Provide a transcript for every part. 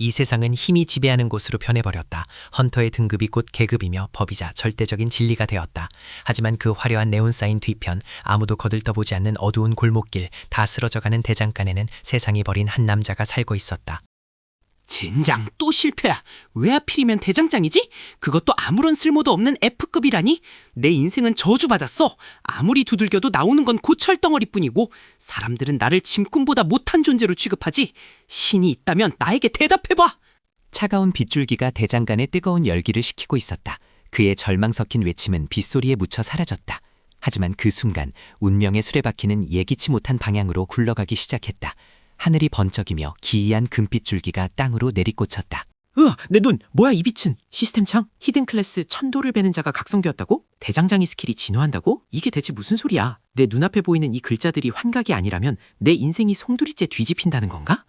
이 세상은 힘이 지배하는 곳으로 변해버렸다. 헌터의 등급이 곧 계급이며 법이자 절대적인 진리가 되었다. 하지만 그 화려한 네온사인 뒤편, 아무도 거들떠보지 않는 어두운 골목길, 다 쓰러져가는 대장간에는 세상이 버린 한 남자가 살고 있었다. 젠장, 또 실패야. 왜 하필이면 대장장이지? 그것도 아무런 쓸모도 없는 F급이라니? 내 인생은 저주받았어. 아무리 두들겨도 나오는 건 고철덩어리뿐이고 사람들은 나를 짐꾼보다 못한 존재로 취급하지. 신이 있다면 나에게 대답해봐. 차가운 빗줄기가 대장간에 뜨거운 열기를 식히고 있었다. 그의 절망 섞인 외침은 빗소리에 묻혀 사라졌다. 하지만 그 순간 운명의 수레바퀴는 예기치 못한 방향으로 굴러가기 시작했다. 하늘이 번쩍이며 기이한 금빛 줄기가 땅으로 내리꽂혔다. 내 눈. 뭐야 이 빛은. 시스템창? 히든 클래스 천도를 베는 자가 각성되었다고? 대장장이 스킬이 진화한다고? 이게 대체 무슨 소리야? 내 눈앞에 보이는 이 글자들이 환각이 아니라면 내 인생이 송두리째 뒤집힌다는 건가?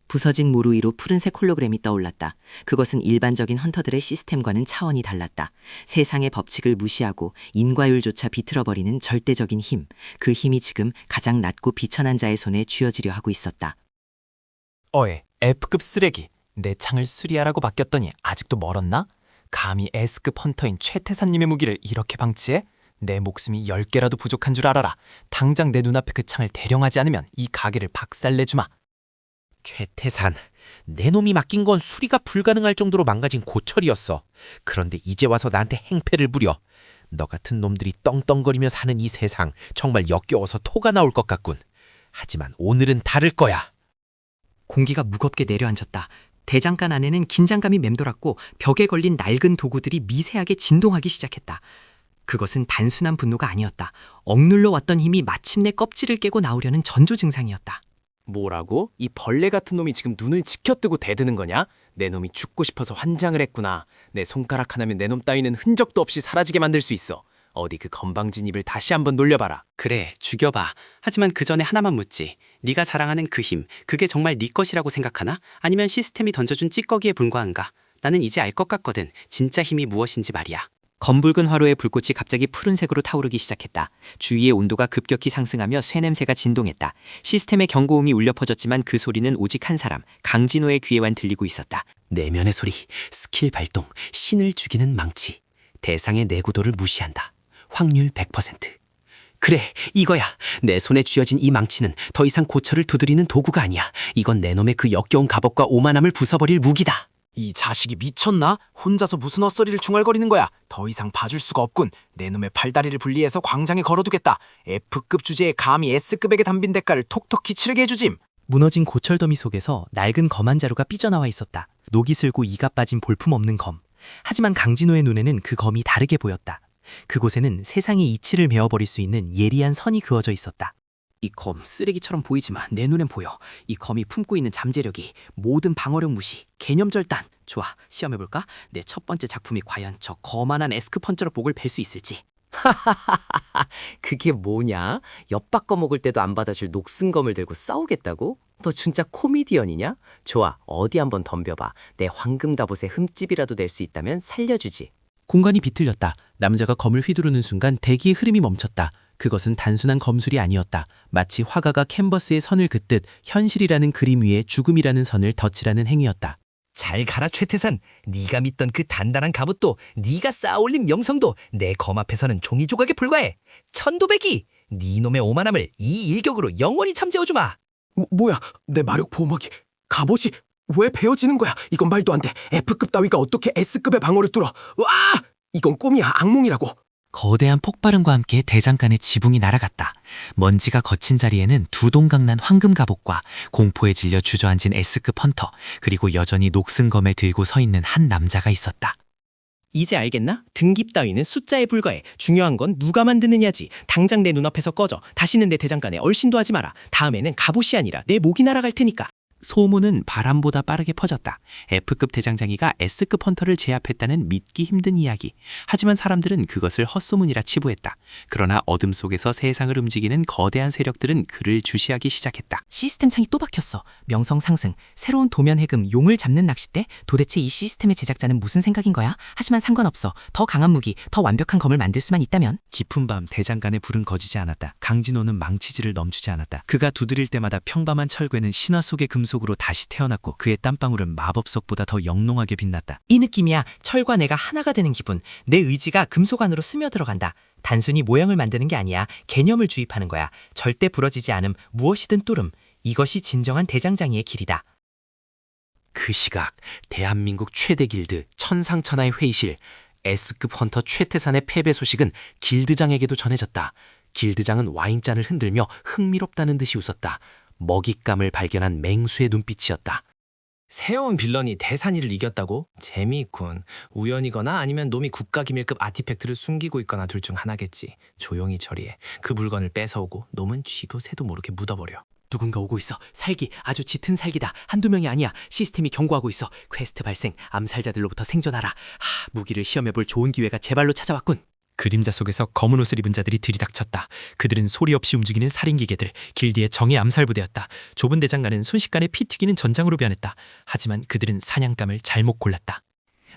부서진 모루 위로 푸른색 홀로그램이 떠올랐다. 그것은 일반적인 헌터들의 시스템과는 차원이 달랐다. 세상의 법칙을 무시하고 인과율조차 비틀어버리는 절대적인 힘. 그 힘이 지금 가장 낮고 비천한 자의 손에 쥐어지려 하고 있었다. 어에, F급 쓰레기. 내 창을 수리하라고 맡겼더니 아직도 멀었나? 감히 S급 헌터인 최태산님의 무기를 이렇게 방치해? 내 목숨이 10개라도 부족한 줄 알아라. 당장 내 눈앞에 그 창을 대령하지 않으면 이 가게를 박살내주마. 최태산, 내 놈이 맡긴 건 수리가 불가능할 정도로 망가진 고철이었어. 그런데 이제 와서 나한테 행패를 부려. 너 같은 놈들이 떵떵거리며 사는 이 세상 정말 역겨워서 토가 나올 것 같군. 하지만 오늘은 다를 거야. 공기가 무겁게 내려앉았다. 대장간 안에는 긴장감이 맴돌았고 벽에 걸린 낡은 도구들이 미세하게 진동하기 시작했다. 그것은 단순한 분노가 아니었다. 억눌러 왔던 힘이 마침내 껍질을 깨고 나오려는 전조 증상이었다. 뭐라고? 이 벌레 같은 놈이 지금 눈을 지켜뜨고 대드는 거냐? 내 놈이 죽고 싶어서 환장을 했구나. 내 손가락 하나면 내 놈 따위는 흔적도 없이 사라지게 만들 수 있어. 어디 그 건방진 입을 다시 한번 놀려봐라. 그래, 죽여봐. 하지만 그 전에 하나만 묻지. 네가 자랑하는 그 힘, 그게 정말 네 것이라고 생각하나? 아니면 시스템이 던져준 찌꺼기에 불과한가? 나는 이제 알 것 같거든. 진짜 힘이 무엇인지 말이야. 검붉은 화로의 불꽃이 갑자기 푸른색으로 타오르기 시작했다. 주위의 온도가 급격히 상승하며 쇠냄새가 진동했다. 시스템의 경고음이 울려 퍼졌지만 그 소리는 오직 한 사람, 강진호의 귀에만 들리고 있었다. 내면의 소리, 스킬 발동, 신을 죽이는 망치. 대상의 내구도를 무시한다. 확률 100%. 그래, 이거야. 내 손에 쥐어진 이 망치는 더 이상 고철을 두드리는 도구가 아니야. 이건 내 놈의 그 역겨운 갑옷과 오만함을 부숴버릴 무기다. 이 자식이 미쳤나? 혼자서 무슨 헛소리를 중얼거리는 거야. 더 이상 봐줄 수가 없군. 내 놈의 팔다리를 분리해서 광장에 걸어두겠다. F급 주제에 감히 S급에게 담빈 대가를 톡톡히 치르게 해주짐. 무너진 고철더미 속에서 낡은 검 한 자루가 삐져나와 있었다. 녹이 슬고 이가 빠진 볼품없는 검. 하지만 강진호의 눈에는 그 검이 다르게 보였다. 그곳에는 세상의 이치를 메어버릴 수 있는 예리한 선이 그어져 있었다. 이 검 쓰레기처럼 보이지만 내 눈엔 보여. 이 검이 품고 있는 잠재력이 모든 방어력 무시, 개념 절단. 좋아, 시험해볼까? 내 첫 번째 작품이 과연 저 거만한 S급 헌터로 복을 뵐 수 있을지. 하하하하, 그게 뭐냐? 엿바꿔 먹을 때도 안 받아줄 녹슨검을 들고 싸우겠다고? 너 진짜 코미디언이냐? 좋아, 어디 한번 덤벼봐. 내 황금다봇의 흠집이라도 낼 수 있다면 살려주지. 공간이 비틀렸다. 남자가 검을 휘두르는 순간 대기의 흐름이 멈췄다. 그것은 단순한 검술이 아니었다. 마치 화가가 캔버스에 선을 긋듯 현실이라는 그림 위에 죽음이라는 선을 덧칠하는 행위였다. 잘 가라 최태산. 네가 믿던 그 단단한 갑옷도 네가 쌓아올린 명성도 내 검 앞에서는 종이 조각에 불과해. 천도배기, 네 놈의 오만함을 이 일격으로 영원히 잠재워주마. 뭐야, 내 마력 보호막이 갑옷이 왜 베어지는 거야? 이건 말도 안 돼. F급 따위가 어떻게 S급의 방어를 뚫어? 으아! 이건 꿈이야, 악몽이라고. 거대한 폭발음과 함께 대장간의 지붕이 날아갔다. 먼지가 거친 자리에는 두 동강난 황금 갑옷과 공포에 질려 주저앉은 S급 헌터, 그리고 여전히 녹슨 검을 들고 서 있는 한 남자가 있었다. 이제 알겠나? 등급 따위는 숫자에 불과해. 중요한 건 누가 만드느냐지. 당장 내 눈앞에서 꺼져. 다시는 내 대장간에 얼씬도 하지 마라. 다음에는 갑옷이 아니라 내 목이 날아갈 테니까. 소문은 바람보다 빠르게 퍼졌다. F급 대장장이가 S급 헌터를 제압했다는 믿기 힘든 이야기. 하지만 사람들은 그것을 헛소문이라 치부했다. 그러나 어둠 속에서 세상을 움직이는 거대한 세력들은 그를 주시하기 시작했다. 시스템 창이 또 박혔어. 명성 상승, 새로운 도면 해금, 용을 잡는 낚싯대. 도대체 이 시스템의 제작자는 무슨 생각인 거야? 하지만 상관없어. 더 강한 무기, 더 완벽한 검을 만들 수만 있다면. 깊은 밤 대장간의 불은 거지지 않았다. 강진호는 망치질을 멈추지 않았다. 그가 두드릴 때마다 평범한 철괴는 신화 속의 금속 금속으로 다시 태어났고 그의 땀방울은 마법석보다 더 영롱하게 빛났다. 이 느낌이야. 철과 내가 하나가 되는 기분. 내 의지가 금속 안으로 스며들어간다. 단순히 모양을 만드는 게 아니야. 개념을 주입하는 거야. 절대 부러지지 않음, 무엇이든 뚫음. 이것이 진정한 대장장이의 길이다. 그 시각 대한민국 최대 길드 천상천하의 회의실 S급 헌터 최태산의 패배 소식은 길드장에게도 전해졌다. 길드장은 와인잔을 흔들며 흥미롭다는 듯이 웃었다. 먹잇감을 발견한 맹수의 눈빛이었다. 새로운 빌런이 대산이를 이겼다고? 재미있군. 우연이거나 아니면 놈이 국가기밀급 아티팩트를 숨기고 있거나 둘 중 하나겠지. 조용히 처리해. 그 물건을 뺏어오고 놈은 쥐도 새도 모르게 묻어버려. 누군가 오고 있어. 살기, 아주 짙은 살기다. 한두 명이 아니야. 시스템이 경고하고 있어. 퀘스트 발생, 암살자들로부터 생존하라. 무기를 시험해볼 좋은 기회가 제발로 찾아왔군. 그림자 속에서 검은 옷을 입은 자들이 들이닥쳤다. 그들은 소리 없이 움직이는 살인기계들, 길드의 정예 암살부대였다. 좁은 대장간은 순식간에 피 튀기는 전장으로 변했다. 하지만 그들은 사냥감을 잘못 골랐다.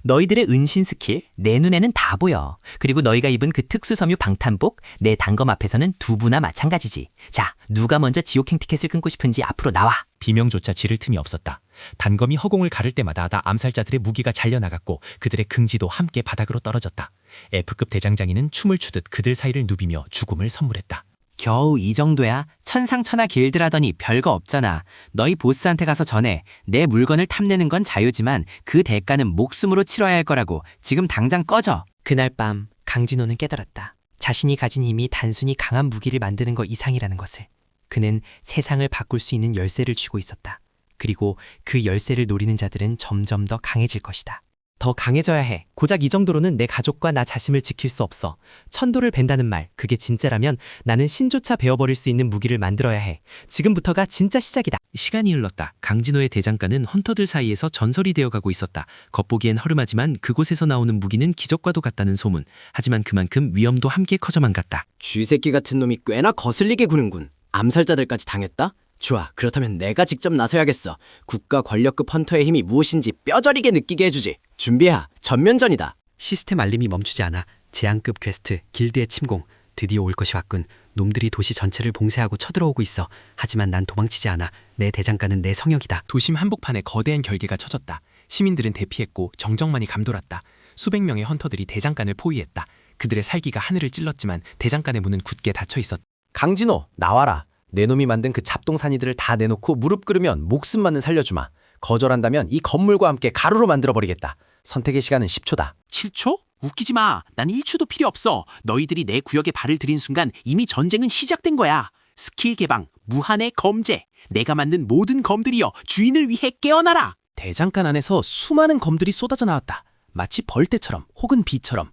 너희들의 은신 스킬 내 눈에는 다 보여. 그리고 너희가 입은 그 특수 섬유 방탄복 내 단검 앞에서는 두부나 마찬가지지. 자, 누가 먼저 지옥행 티켓을 끊고 싶은지 앞으로 나와. 비명조차 지를 틈이 없었다. 단검이 허공을 가를 때마다 암살자들의 무기가 잘려나갔고 그들의 긍지도 함께 바닥으로 떨어졌다. F급 대장장이는 춤을 추듯 그들 사이를 누비며 죽음을 선물했다. 겨우 이 정도야? 천상천하 길드라더니 별거 없잖아. 너희 보스한테 가서 전해. 내 물건을 탐내는 건 자유지만 그 대가는 목숨으로 치러야 할 거라고. 지금 당장 꺼져. 그날 밤 강진호는 깨달았다. 자신이 가진 힘이 단순히 강한 무기를 만드는 것 이상이라는 것을. 그는 세상을 바꿀 수 있는 열쇠를 쥐고 있었다. 그리고 그 열쇠를 노리는 자들은 점점 더 강해질 것이다. 더 강해져야 해. 고작 이 정도로는 내 가족과 나 자신을 지킬 수 없어. 천도를 벤다는 말, 그게 진짜라면 나는 신조차 베어버릴 수 있는 무기를 만들어야 해. 지금부터가 진짜 시작이다. 시간이 흘렀다. 강진호의 대장간은 헌터들 사이에서 전설이 되어가고 있었다. 겉보기엔 허름하지만 그곳에서 나오는 무기는 기적과도 같다는 소문. 하지만 그만큼 위험도 함께 커져만 갔다. 쥐새끼 같은 놈이 꽤나 거슬리게 구는군. 암살자들까지 당했다? 좋아, 그렇다면 내가 직접 나서야겠어. 국가 권력급 헌터의 힘이 무엇인지 뼈저리게 느끼게 해주지. 준비야, 전면전이다. 시스템 알림이 멈추지 않아. 제한급 퀘스트, 길드의 침공. 드디어 올 것이 왔군. 놈들이 도시 전체를 봉쇄하고 쳐들어오고 있어. 하지만 난 도망치지 않아. 내 대장간은 내 성역이다. 도심 한복판에 거대한 결계가 쳐졌다. 시민들은 대피했고 정적만이 감돌았다. 수백 명의 헌터들이 대장간을 포위했다. 그들의 살기가 하늘을 찔렀지만 대장간의 문은 굳게 닫혀 있었다. 강진호, 나와라. 내 놈이 만든 그 잡동사니들을 다 내놓고 무릎 꿇으면 목숨만은 살려주마. 거절한다면 이 건물과 함께 가루로 만들어버리겠다. 선택의 시간은 10초다. 7초? 웃기지 마. 난 1초도 필요 없어. 너희들이 내 구역에 발을 들인 순간 이미 전쟁은 시작된 거야. 스킬 개방, 무한의 검제. 내가 만든 모든 검들이여 주인을 위해 깨어나라. 대장간 안에서 수많은 검들이 쏟아져 나왔다. 마치 벌떼처럼 혹은 비처럼.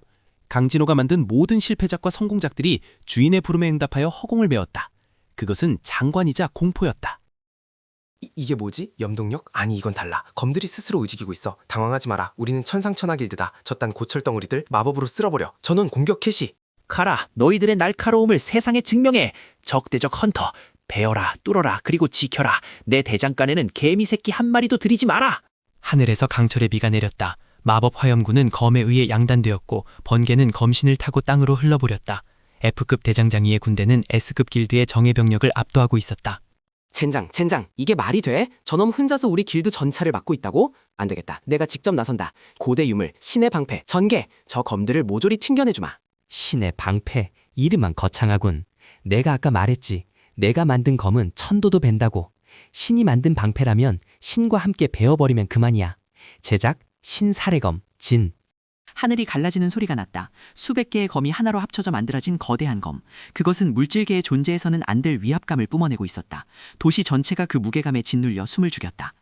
강진호가 만든 모든 실패작과 성공작들이 주인의 부름에 응답하여 허공을 메웠다. 그것은 장관이자 공포였다. 이게 뭐지? 염동력? 아니 이건 달라. 검들이 스스로 움직이고 있어. 당황하지 마라. 우리는 천상천하 길드다. 저딴 고철덩어리들 마법으로 쓸어버려. 전원 공격 캐시. 가라. 너희들의 날카로움을 세상에 증명해. 적대적 헌터. 베어라, 뚫어라, 그리고 지켜라. 내 대장간에는 개미 새끼 한 마리도 들이지 마라. 하늘에서 강철의 비가 내렸다. 마법 화염구는 검에 의해 양단되었고 번개는 검신을 타고 땅으로 흘러버렸다. F급 대장장이의 군대는 S급 길드의 정예 병력을 압도하고 있었다. 젠장, 이게 말이 돼? 저놈 혼자서 우리 길드 전차를 막고 있다고? 안 되겠다. 내가 직접 나선다. 고대 유물, 신의 방패, 전개. 저 검들을 모조리 튕겨내주마. 신의 방패, 이름만 거창하군. 내가 아까 말했지. 내가 만든 검은 천도도 벤다고. 신이 만든 방패라면 신과 함께 베어버리면 그만이야. 제작, 신사례검, 진. 하늘이 갈라지는 소리가 났다. 수백 개의 검이 하나로 합쳐져 만들어진 거대한 검. 그것은 물질계의 존재에서는 안 될 위압감을 뿜어내고 있었다. 도시 전체가 그 무게감에 짓눌려 숨을 죽였다.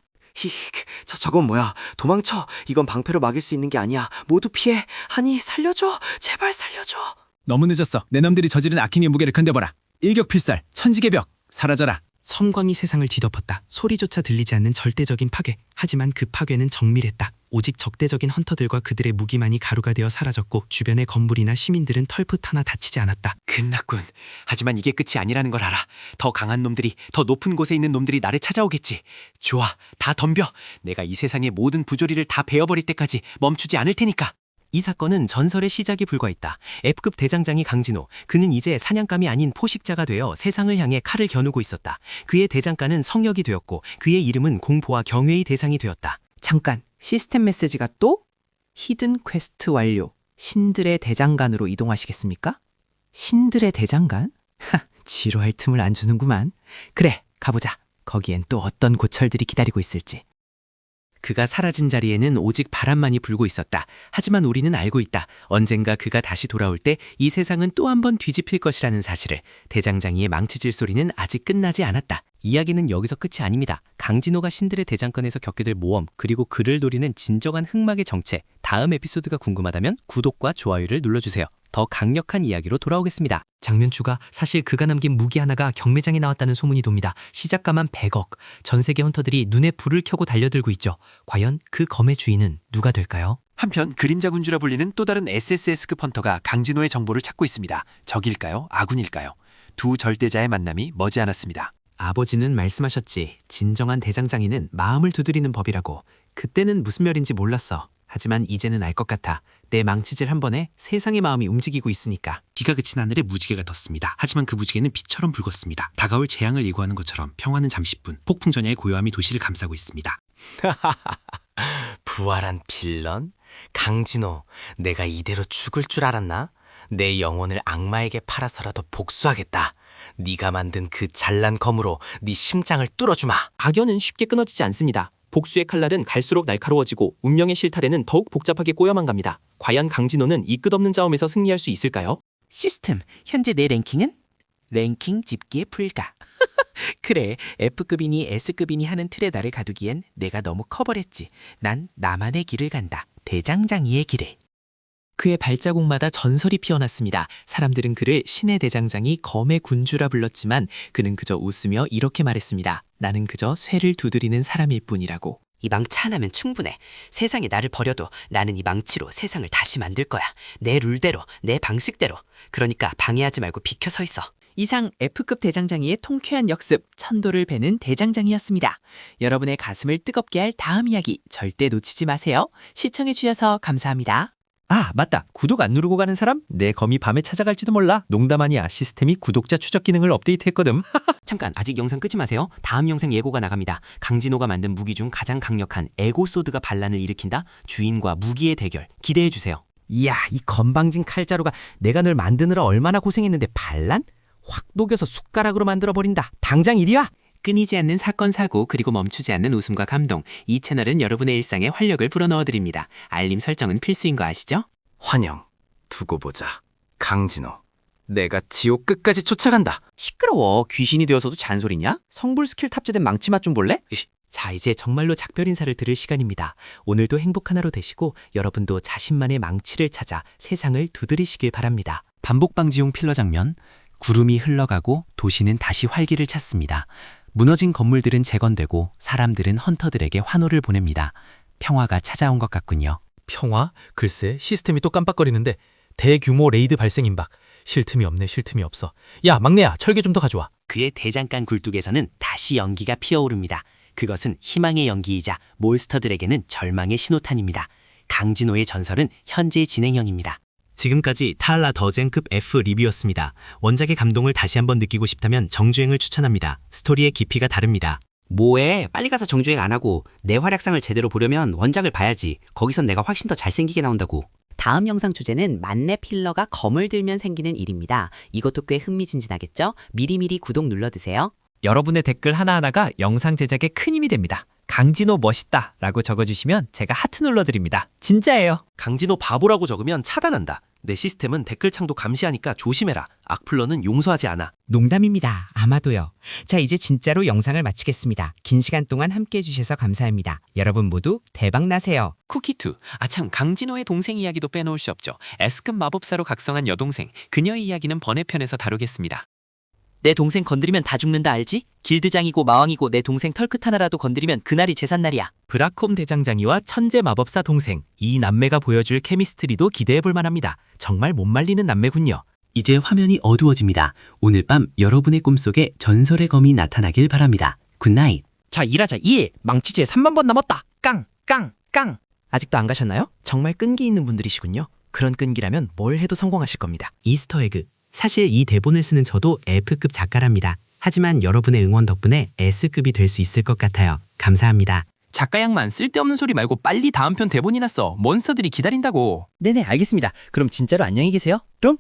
저건 뭐야? 도망쳐. 이건 방패로 막을 수 있는 게 아니야. 모두 피해. 아니, 살려줘. 제발 살려줘. 너무 늦었어. 내 놈들이 저지른 악행의 무게를 건져보라. 일격필살, 천지개벽, 사라져라. 섬광이 세상을 뒤덮었다. 소리조차 들리지 않는 절대적인 파괴. 하지만 그 파괴는 정밀했다. 오직 적대적인 헌터들과 그들의 무기만이 가루가 되어 사라졌고 주변의 건물이나 시민들은 털풋 하나 다치지 않았다. 끝났군. 하지만 이게 끝이 아니라는 걸 알아. 더 강한 놈들이, 더 높은 곳에 있는 놈들이 나를 찾아오겠지. 좋아, 다 덤벼. 내가 이 세상의 모든 부조리를 다 베어버릴 때까지 멈추지 않을 테니까. 이 사건은 전설의 시작에 불과했다. F급 대장장이 강진호, 그는 이제 사냥감이 아닌 포식자가 되어 세상을 향해 칼을 겨누고 있었다. 그의 대장간은 성역이 되었고 그의 이름은 공포와 경외의 대상이 되었다. 잠깐, 시스템 메시지가 또? 히든 퀘스트 완료. 신들의 대장간으로 이동하시겠습니까? 신들의 대장간? 하, 지루할 틈을 안 주는구만. 그래, 가보자. 거기엔 또 어떤 고철들이 기다리고 있을지. 그가 사라진 자리에는 오직 바람만이 불고 있었다. 하지만 우리는 알고 있다. 언젠가 그가 다시 돌아올 때 이 세상은 또 한 번 뒤집힐 것이라는 사실을. 대장장이의 망치질 소리는 아직 끝나지 않았다. 이야기는 여기서 끝이 아닙니다. 강진호가 신들의 대장간에서 겪게 될 모험, 그리고 그를 노리는 진정한 흑막의 정체. 다음 에피소드가 궁금하다면 구독과 좋아요를 눌러주세요. 더 강력한 이야기로 돌아오겠습니다. 장면 추가, 사실 그가 남긴 무기 하나가 경매장에 나왔다는 소문이 돕니다. 시작가만 100억. 전 세계 헌터들이 눈에 불을 켜고 달려들고 있죠. 과연 그 검의 주인은 누가 될까요? 한편 그림자 군주라 불리는 또 다른 SSS급 헌터가 강진호의 정보를 찾고 있습니다. 적일까요? 아군일까요? 두 절대자의 만남이 머지않았습니다. 아버지는 말씀하셨지. 진정한 대장장이는 마음을 두드리는 법이라고. 그때는 무슨 말인지 몰랐어. 하지만 이제는 알 것 같아. 내 망치질 한 번에 세상의 마음이 움직이고 있으니까. 비가 그친 하늘에 무지개가 떴습니다. 하지만 그 무지개는 빛처럼 붉었습니다. 다가올 재앙을 예고하는 것처럼 평화는 잠시뿐, 폭풍 전야의 고요함이 도시를 감싸고 있습니다. 부활한 빌런? 강진호, 내가 이대로 죽을 줄 알았나? 내 영혼을 악마에게 팔아서라도 복수하겠다. 네가 만든 그 잘난 검으로 네 심장을 뚫어주마. 악연은 쉽게 끊어지지 않습니다. 복수의 칼날은 갈수록 날카로워지고 운명의 실타래는 더욱 복잡하게 꼬여만 갑니다. 과연 강진호는 이 끝없는 싸움에서 승리할 수 있을까요? 시스템, 현재 내 랭킹은? 랭킹 집기에 불가. 그래, F급이니 S급이니 하는 틀에 나를 가두기엔 내가 너무 커버렸지. 난 나만의 길을 간다. 대장장이의 길을. 그의 발자국마다 전설이 피어났습니다. 사람들은 그를 신의 대장장이 검의 군주라 불렀지만 그는 그저 웃으며 이렇게 말했습니다. 나는 그저 쇠를 두드리는 사람일 뿐이라고. 이 망치 하나면 충분해. 세상에 나를 버려도 나는 이 망치로 세상을 다시 만들 거야. 내 룰대로, 내 방식대로. 그러니까 방해하지 말고 비켜 서 있어. 이상 F급 대장장이의 통쾌한 역습, 천도를 베는 대장장이였습니다. 여러분의 가슴을 뜨겁게 할 다음 이야기 절대 놓치지 마세요. 시청해주셔서 감사합니다. 아, 맞다. 구독 안 누르고 가는 사람? 내 검이 밤에 찾아갈지도 몰라. 농담 아니야. 시스템이 구독자 추적 기능을 업데이트했거든. 잠깐, 아직 영상 끄지 마세요. 다음 영상 예고가 나갑니다. 강진호가 만든 무기 중 가장 강력한 에고소드가 반란을 일으킨다. 주인과 무기의 대결 기대해주세요. 이야, 이 건방진 칼자루가 내가 널 만드느라 얼마나 고생했는데 반란? 확 녹여서 숟가락으로 만들어버린다. 당장 이리 와! 끊이지 않는 사건 사고, 그리고 멈추지 않는 웃음과 감동. 이 채널은 여러분의 일상에 활력을 불어넣어드립니다. 알림 설정은 필수인 거 아시죠? 환영. 두고 보자. 강진호, 내가 지옥 끝까지 쫓아간다. 시끄러워. 귀신이 되어서도 잔소리냐? 성불 스킬 탑재된 망치 맛 좀 볼래? 자, 이제 정말로 작별 인사를 들을 시간입니다. 오늘도 행복한 하루 되시고 여러분도 자신만의 망치를 찾아 세상을 두드리시길 바랍니다. 반복 방지용 필러 장면. 구름이 흘러가고 도시는 다시 활기를 찾습니다. 무너진 건물들은 재건되고 사람들은 헌터들에게 환호를 보냅니다. 평화가 찾아온 것 같군요. 평화? 글쎄, 시스템이 또 깜빡거리는데. 대규모 레이드 발생 임박. 쉴 틈이 없네, 쉴 틈이 없어. 야, 막내야, 철개 좀 더 가져와. 그의 대장간 굴뚝에서는 다시 연기가 피어오릅니다. 그것은 희망의 연기이자 몬스터들에게는 절망의 신호탄입니다. 강진호의 전설은 현재 진행형입니다. 지금까지 타알라 더젠급 F 리뷰였습니다. 원작의 감동을 다시 한번 느끼고 싶다면 정주행을 추천합니다. 스토리의 깊이가 다릅니다. 뭐해? 빨리 가서 정주행 안 하고 내 활약상을 제대로 보려면 원작을 봐야지. 거기선 내가 훨씬 더 잘생기게 나온다고. 다음 영상 주제는 만렙 힐러가 검을 들면 생기는 일입니다. 이것도 꽤 흥미진진하겠죠? 미리미리 구독 눌러두세요. 여러분의 댓글 하나하나가 영상 제작에 큰 힘이 됩니다. 강진호 멋있다 라고 적어주시면 제가 하트 눌러드립니다. 진짜예요. 강진호 바보라고 적으면 차단한다. 내 시스템은 댓글창도 감시하니까 조심해라. 악플러는 용서하지 않아. 농담입니다. 아마도요. 자, 이제 진짜로 영상을 마치겠습니다. 긴 시간 동안 함께 해주셔서 감사합니다. 여러분 모두 대박 나세요. 쿠키2. 아참, 강진호의 동생 이야기도 빼놓을 수 없죠. S급 마법사로 각성한 여동생. 그녀의 이야기는 번외편에서 다루겠습니다. 내 동생 건드리면 다 죽는다 알지? 길드장이고 마왕이고 내 동생 털끝 하나라도 건드리면 그날이 제삿날이야. 브라콤 대장장이와 천재 마법사 동생. 이 남매가 보여줄 케미스트리도 기대해볼 만합니다. 정말 못 말리는 남매군요. 이제 화면이 어두워집니다. 오늘 밤 여러분의 꿈속에 전설의 검이 나타나길 바랍니다. 굿나잇. 자, 일하자, 일! 망치질 3만 번 남았다. 깡! 깡! 깡! 아직도 안 가셨나요? 정말 끈기 있는 분들이시군요. 그런 끈기라면 뭘 해도 성공하실 겁니다. 이스터 에그. 사실 이 대본을 쓰는 저도 F급 작가랍니다. 하지만 여러분의 응원 덕분에 S급이 될 수 있을 것 같아요. 감사합니다. 작가 양만 쓸데없는 소리 말고 빨리 다음 편 대본이나 써. 몬스터들이 기다린다고. 네네, 알겠습니다. 그럼 진짜로 안녕히 계세요. 뿅!